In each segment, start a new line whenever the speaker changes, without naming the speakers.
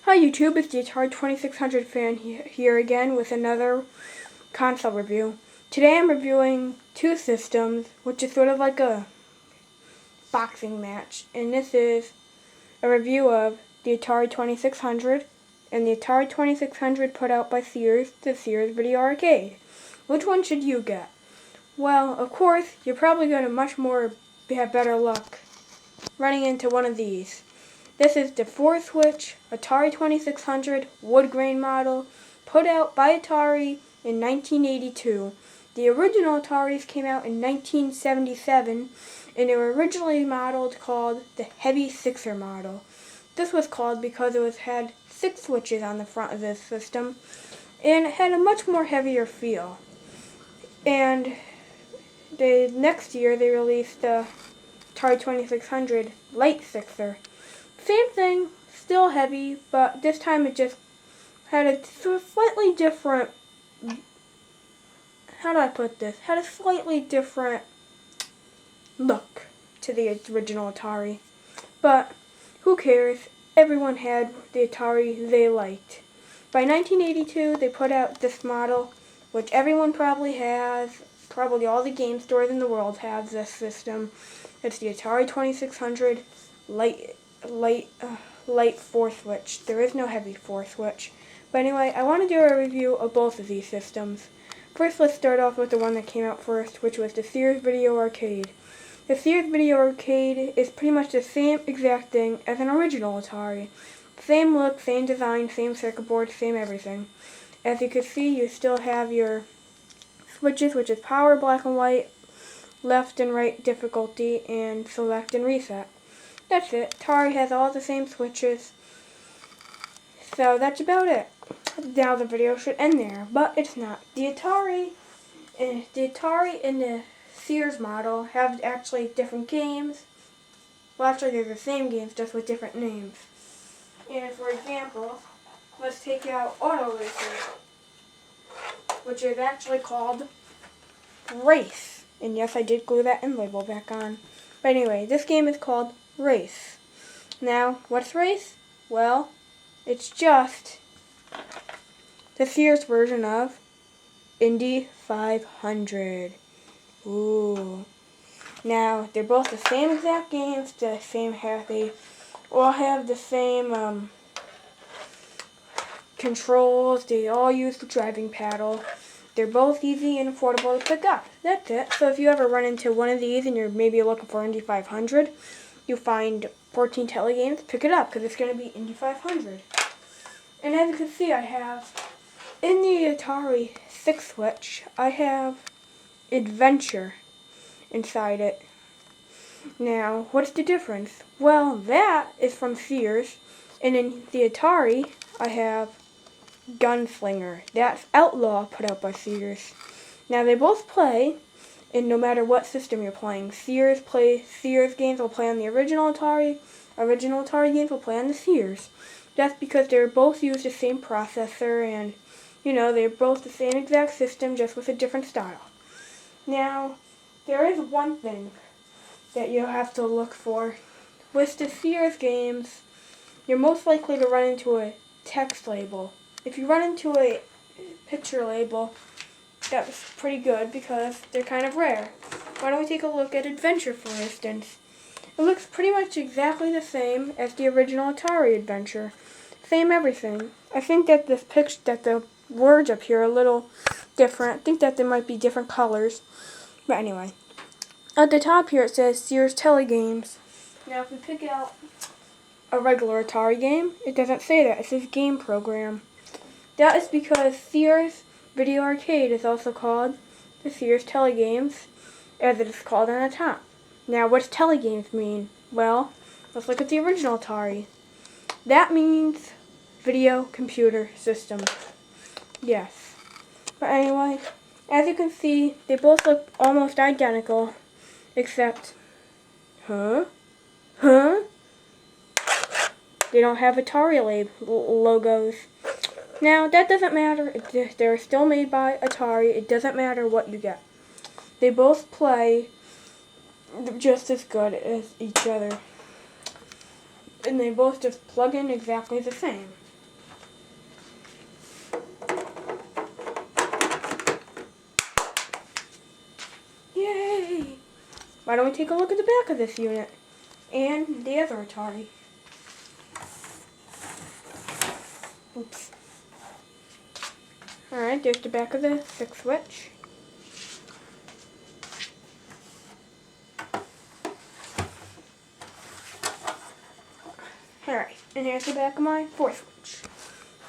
Hi YouTube, it's the Atari 2600 fan here again with another console review. Today I'm reviewing two systems, which is sort of like a boxing match. And this is a review of the Atari 2600 and the Atari 2600 put out by Sears, the Sears Video Arcade. Which one should you get? Well, of course, you're probably going to have better luck running into one of these. This is the 4-switch Atari 2600 wood grain model put out by Atari in 1982. The original Ataris came out in 1977 and they were originally modeled called the Heavy Sixer model. This was called because it had 6 switches on the front of this system and it had a much more heavier feel. And the next year they released the Atari 2600 Light Sixer. Same thing, still heavy, but this time it just had a slightly different, had a slightly different look to the original Atari. But who cares? Everyone had the Atari they liked. By 1982, they put out this model, which everyone probably has. Probably all the game stores in the world have this system. It's the Atari 2600 Light 4-switch. There is no heavy 4-switch. But anyway, I want to do a review of both of these systems. First, let's start off with the one that came out first, which was the Sears Video Arcade. The Sears Video Arcade is pretty much the same exact thing as an original Atari. Same look, same design, same circuit board, same everything. As you can see, you still have your switches, which is power, black and white, left and right difficulty, and select and reset. That's it. Atari has all the same switches. So that's about it. Now the video should end there, but it's not. The Atari and the Sears model have actually different games. Well, actually they're the same games, just with different names. And for example, let's take out Auto Racer, which is actually called Race. And yes, I did glue that end label back on. But anyway, this game is called Race. Now, what's Race? Well, it's just the Sears version of Indy 500. Ooh. Now, they're both the same exact games, they all have the same controls, they all use the driving paddle. They're both easy and affordable to pick up. That's it. So if you ever run into one of these and you're maybe looking for Indy 500, you find 14 telegames, pick it up because it's going to be Indy 500. And as you can see, I have, in the Atari 6-switch, I have Adventure inside it. Now, what's the difference? Well, that is from Sears, and in the Atari, I have Gunslinger. That's Outlaw, put out by Sears. Now they both play, and no matter what system you're playing, Sears games will play on the original Atari games will play on the Sears. That's because they both use the same processor, and they're both the same exact system, just with a different style. Now, there is one thing that you'll have to look for. With the Sears games, you're most likely to run into a text label. If you run into a picture label, that's pretty good because they're kind of rare. Why don't we take a look at Adventure, for instance? It looks pretty much exactly the same as the original Atari Adventure. Same everything. I think that the words up here are a little different. I think that they might be different colors. But anyway, at the top here it says Sears Telegames. Now if we pick out a regular Atari game, it doesn't say that. It says Game Program. That is because Sears Video Arcade is also called the Sears Telegames, as it is called on the top. Now, what's Telegames mean? Well, let's look at the original Atari. That means Video Computer System. Yes. But anyway, as you can see, they both look almost identical, except, they don't have Atari logos. Now, that doesn't matter. They're still made by Atari. It doesn't matter what you get. They both play just as good as each other. And they both just plug in exactly the same. why don't we take a look at the back of this unit and the other Atari. Oops. Alright, there's the back of the 6 switch. Alright, and here's the back of my 4 switch.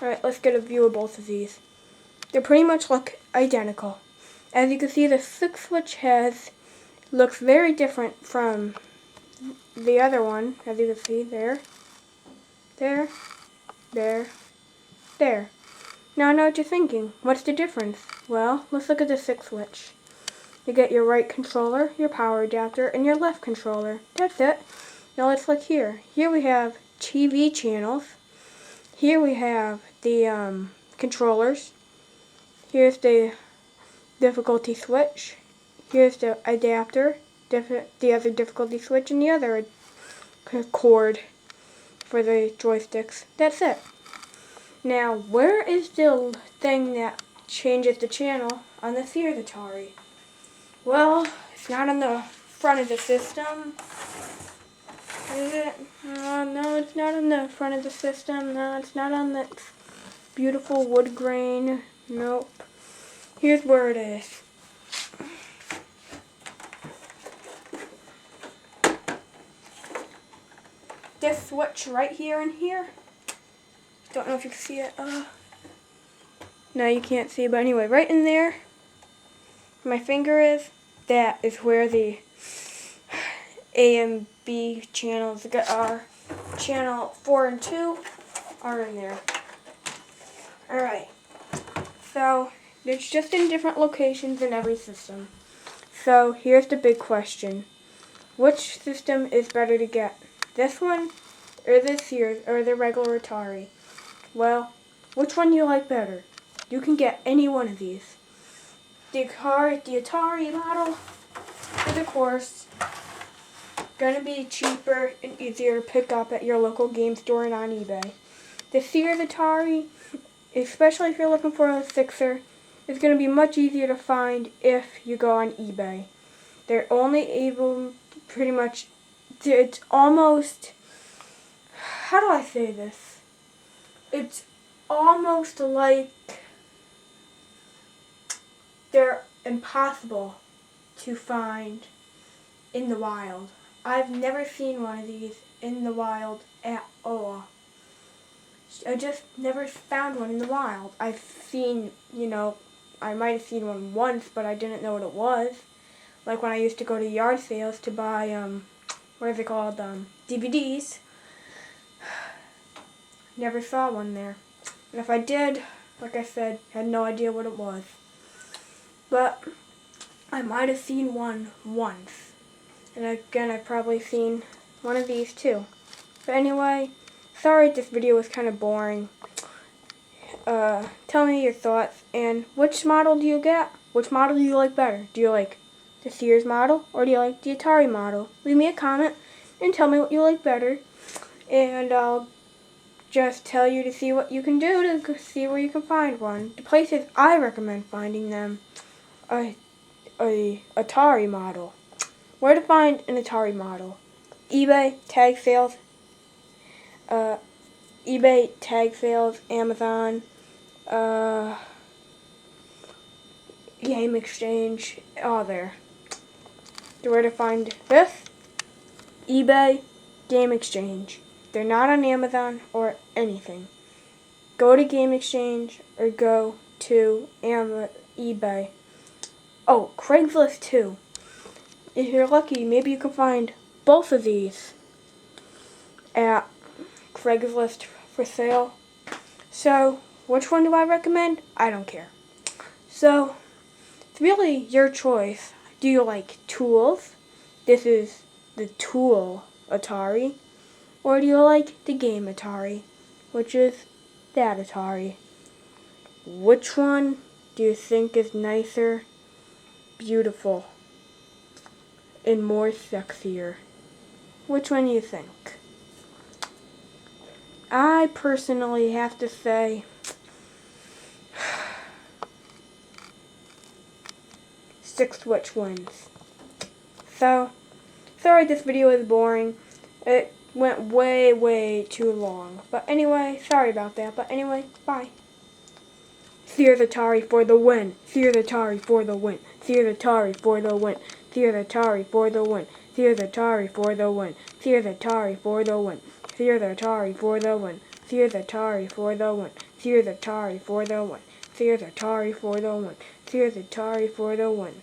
Alright, let's get a view of both of these. They pretty much look identical. As you can see, the 6 switch looks very different from the other one. As you can see, there. Now I know what you're thinking. What's the difference? Well, let's look at the 6 switch. You get your right controller, your power adapter, and your left controller. That's it. Now let's look here. Here we have TV channels. Here we have the controllers. Here's the difficulty switch. Here's the adapter, the other difficulty switch, and the other cord for the joysticks. That's it. Now, where is the thing that changes the channel on the Sears Atari? Well, it's not on the front of the system. Is it? No, it's not on the front of the system. No, it's not on the beautiful wood grain. Nope. Here's where it is. This switch right here and here. Don't know if you can see it. No, you can't see, but anyway, right in there, where my finger is, that is where the A and B channels are. Channel 4 and 2 are in there. Alright, so it's just in different locations in every system. So here's the big question. Which system is better to get? This one, or the Sears, or the regular Atari? Well, which one do you like better? You can get any one of these. The Atari model is, of course, going to be cheaper and easier to pick up at your local game store and on eBay. The Sears Atari, especially if you're looking for a 6er, is going to be much easier to find if you go on eBay. They're only able, pretty much, it's almost, how do I say this? It's almost like they're impossible to find in the wild. I've never seen one of these in the wild at all. I just never found one in the wild. I've seen, I might have seen one once, but I didn't know what it was. Like when I used to go to yard sales to buy, what is it called, DVDs. Never saw one there. And if I did, like I said, had no idea what it was. But I might have seen one once. And again, I've probably seen one of these too. But anyway, sorry this video was kind of boring. Tell me your thoughts. And which model do you get? Which model do you like better? Do you like the Sears model or do you like the Atari model? Leave me a comment and tell me what you like better. And I'll just tell you to see what you can do to see where you can find one. The places I recommend finding them, a Atari model. Where to find an Atari model? eBay, tag sales, Amazon, Game Exchange, all there. Where to find this? eBay, Game Exchange. They're not on Amazon or anything. Go to Game Exchange or go to eBay. Oh, Craigslist too. If you're lucky, maybe you can find both of these at Craigslist for sale. So, which one do I recommend? I don't care. So, it's really your choice. Do you like tools? This is the tool Atari. Or do you like the game Atari, which is that Atari? Which one do you think is nicer, beautiful, and more sexier? Which one do you think? I personally have to say 6 switch wins. So, Sorry this video is boring. It went way too long. But anyway, sorry about that. But anyway, bye. Sears Atari for the win. Sears Atari for the win. Sears Atari for the win. Sears Atari for the win. Sears Atari for the win. Sears Atari for the win. Sears Atari for the win. Sears Atari for the win. Sears Atari for the win. Sears Atari for the win. Sears Atari for the win.